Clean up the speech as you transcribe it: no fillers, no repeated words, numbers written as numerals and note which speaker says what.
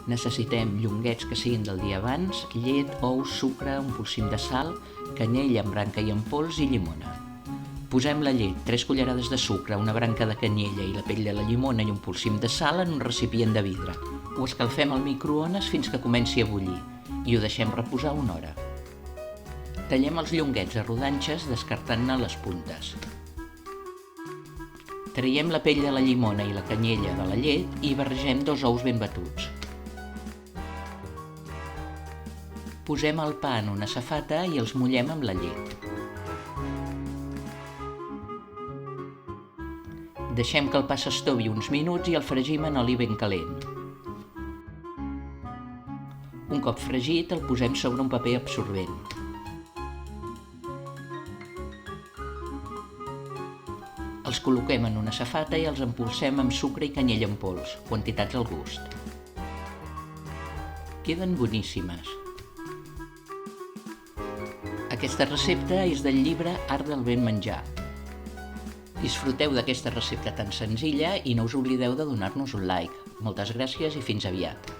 Speaker 1: Necessitem llonguets que siguin del dia abans, llet, ous, sucre, un polsim de sal, canyella en branca i en pols i llimona. Posem la llet, 3 cullerades de sucre, una branca de canyella i la pell de la llimona i un polsim de sal en un recipient de vidre. Ho escalfem al microones fins que comenci a bullir i ho deixem reposar una hora. Tallem els llonguets a rodanxes descartant-ne les puntes. Traiem la pell de la llimona i la canyella de la llet i barregem 2 ous ben batuts. Posem el pa en una safata i els mullem amb la llet. Deixem que el pa s'estovi uns minuts i el fregim en oli ben calent. Un cop fregit, el posem sobre un paper absorbent. Els col·loquem en una safata i els empolsem amb sucre i canyella en pols, quantitats al gust. Queden boníssimes. Aquesta recepta és del llibre Art del ben menjar. Disfruteu d'aquesta recepta tan senzilla i no us oblideu de donar-nos un like. Moltes gràcies i fins aviat.